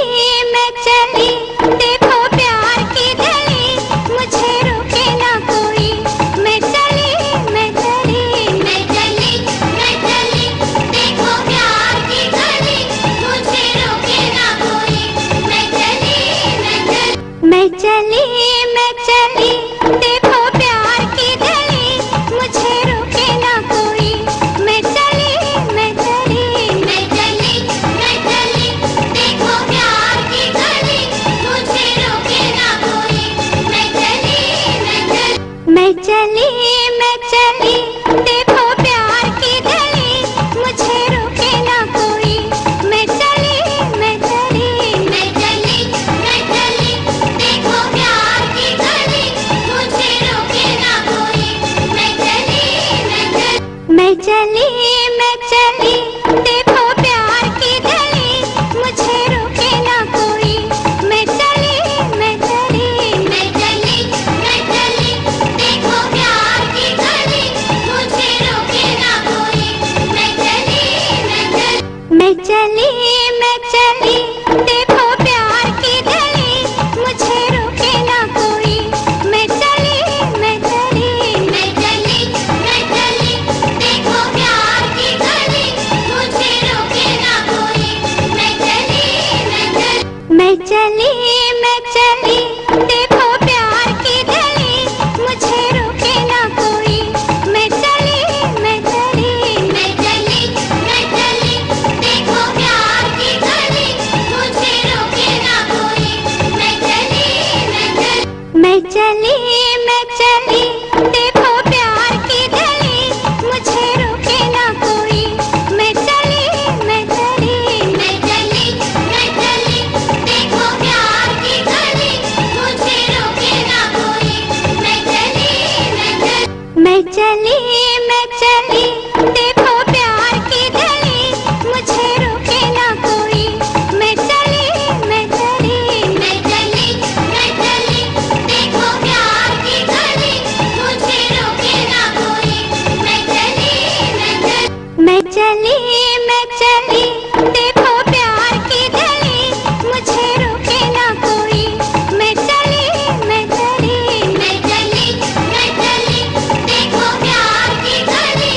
मैं चली, देखो प्यार की गली, मुझे रोके ना कोई। मैं चली, मैं चली, मैं चली, मैं चली, देखो प्यार की गली, मुझे रोके ना कोई। मैं चली, मैं चली, मैं चली, मैं चली, देखो प्यार की गली, मुझे रोके ना कोई। मैं चली, मैं चली, मैं चली, मैं चली, देखो प्यार की गली, मुझे रोके ना कोई। मैं चली, मैं चली, मैं चली, मैं चली, देखो प्यार की गली, मुझे रोके ना कोई। मैं चली, मैं चली, मैं चली, मैं चली, देखो प्यार की गली, मुझे रोके ना कोई। मैं चली, मैं चली, मैं चली, मैं चली, देखो प्यार की गली, मुझे रोके ना कोई। मैं चली, मैं चली, मैं चली, मैं चली, देखो प्यार की गली, मुझे रोके ना कोई। मैं चली, मैं चली, मैं चली, मैं चली, देखो प्यार की गली, मुझे रोके ना कोई। मैं चली, मैं चली, मैं चली, मैं चली, देखो प्यार की गली, मुझे रोके ना कोई। मैं चली, मैं चली, मैं चली, मैं चली, देखो प्यार की गली, मुझे रोके ना कोई। मैं चली, मैं चली, मैं चली, मैं चली, देखो प्यार की गली, मुझे रोके ना कोई। मैं चली, मैं चली, मैं चली, मैं चली, देखो प्यार की गली, मुझे रोके ना कोई। मैं चली, मैं चली, मैं चली, मैं चली, देखो प्यार की गली, मुझे रोके ना कोई। मैं चली, मैं चली, मैं चली, मैं चली, देखो प्यार की गली, मुझे रोके ना कोई। मैं चली, मैं चली, मैं चली, मैं चली, देखो प्यार की गली, मुझे रोके ना कोई। मैं चली, मैं चली, मैं चली, मैं चली, देखो प्यार की गली, मुझे रोके ना कोई। मैं चली, मैं चली, मैं चली, मैं चली, देखो प्यार की गली,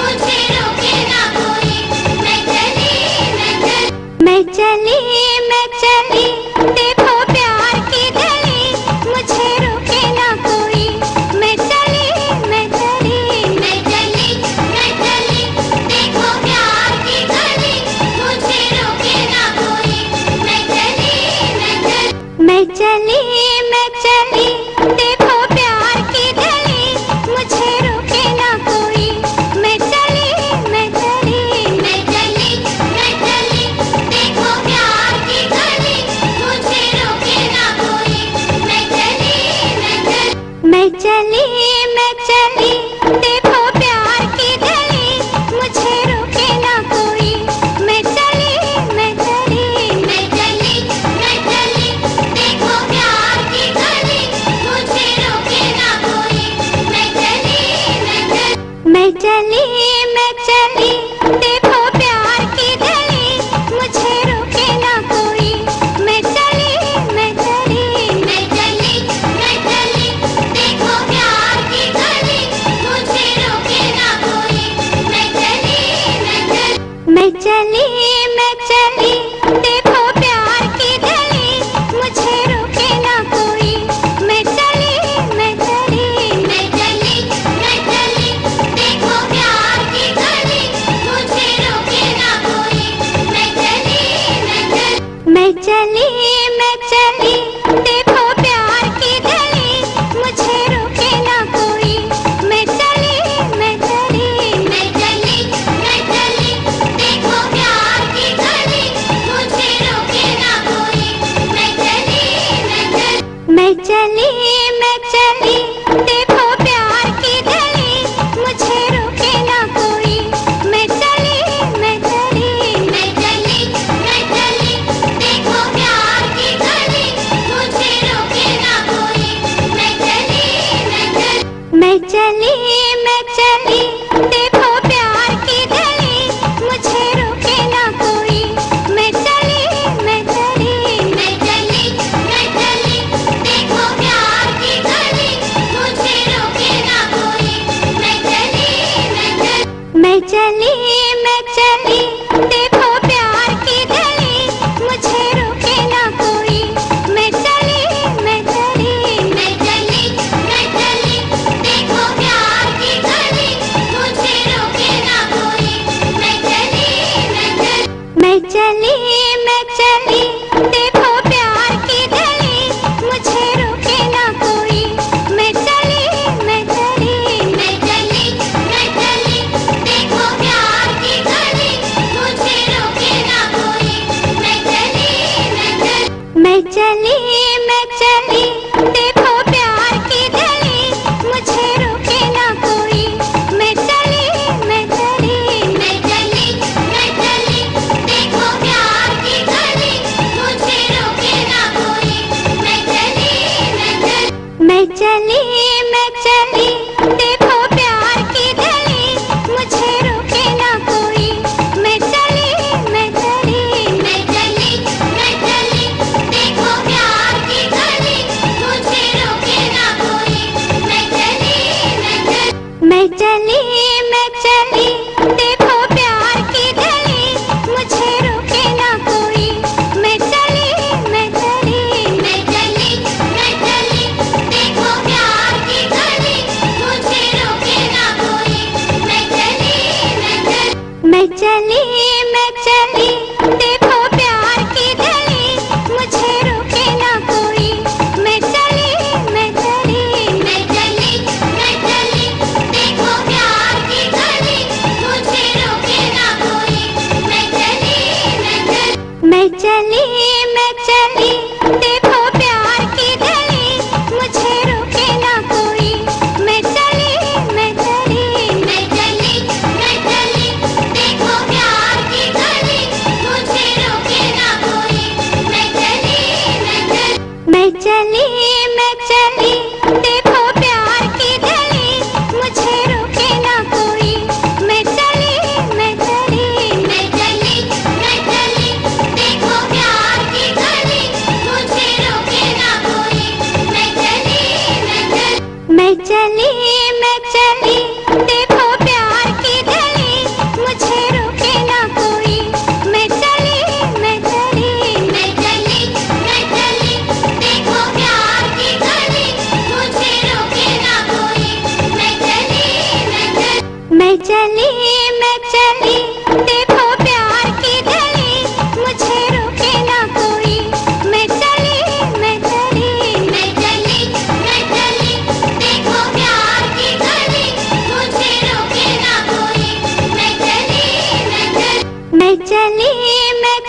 मुझे रोके ना कोई। मैं चली, मैं चली, मैं चली, मैं चली, देखो प्यार की गली, मुझे रोके ना कोई। मैं चली, मैं चली, मैं चली, मैं चली, देखो प्यार की गली, मुझे रोके ना कोई। मैं चली, मैं चली, मैं चली, मैं चली, देखो प्यार की गली, मुझे रोके ना कोई। मैं चली, मैं चली, मैं चली, मैं चली, देखो प्यार की गली, मुझे रोके ना कोई। मैं चली, मैं चली, मैं चली, मैं चली, देखो प्यार की गली, मुझे रोके ना कोई। मैं चली, मैं चली, मैं चली, मैं चली, देखो प्यार की गली, मुझे रोके ना कोई। मैं चली, मैं चली, मैं चली, मैं चली, देखो प्यार की गली, मुझे रोके ना कोई। मैं चली, मैं चली, मैं चली, मैं चली, देखो प्यार की गली, मुझे रोके ना कोई। मैं चली, मैं चली, मैं चली, मैं चली, देखो प्यार की गली, मुझे रोके ना कोई। मैं चली, मैं चली, मैं चली, मैं चली, देखो प्यार की गली, मुझे रोके ना कोई। मैं चली, मैं चली, मैं चली, मैं चली, देखो प्यार की गली, मुझे रोके ना कोई। मैं चली, मैं चली, मैं चली, मैं चली, देखो प्यार की गली, मुझे रोके ना कोई। मैं चली, मैं चली, मैं चली, मैं चली, देखो प्यार की गली, मुझे रोके ना कोई। मैं चली, मैं चली, मैं चली, मैं चली, देखो प्यार की गली, मुझे मैं चली देखो प्यार की गली, मुझे रोके ना कोई। मैं चली देखो प्यार की गली, मुझे रोके ना कोई। मैं चली देखो प्यार की गली, मुझे रोके ना कोई। मैं चली देखो प्यार की गली, मुझे रोके ना कोई। मैं चली देखो प्यार की गली, मुझे रोके ना कोई। मैं चली देखो प्यार की गली, मुझे रोके ना कोई। मैं चली देखो प्यार की गली, मुझे रोके ना कोई। मैं चली देखो प्यार की गली, मुझे रोके ना कोई। मैं चली देखो प्यार की गली, मुझे रोके ना कोई। मैं चली देखो प्यार की गली, मुझे रोके ना कोई। मैं चली देखो प्यार की गली, मुझे रोके ना कोई। मैं चली देखो प्यार की गली, मुझे रोके ना कोई। मैं चली देखो प्यार की गली, मुझे रोके ना कोई। मैं चली देखो प्यार की गली, मुझे रोके ना कोई। मैं चली देखो प्यार की गली, मुझे रोके ना कोई। मैं चली देखो प्यार की गली, मुझे रोके ना कोई। मैं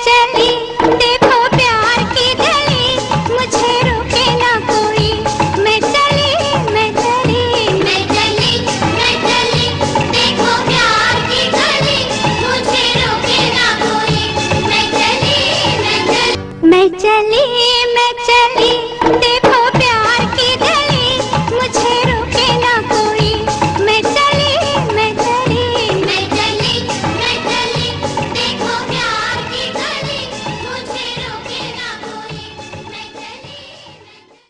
चली देखो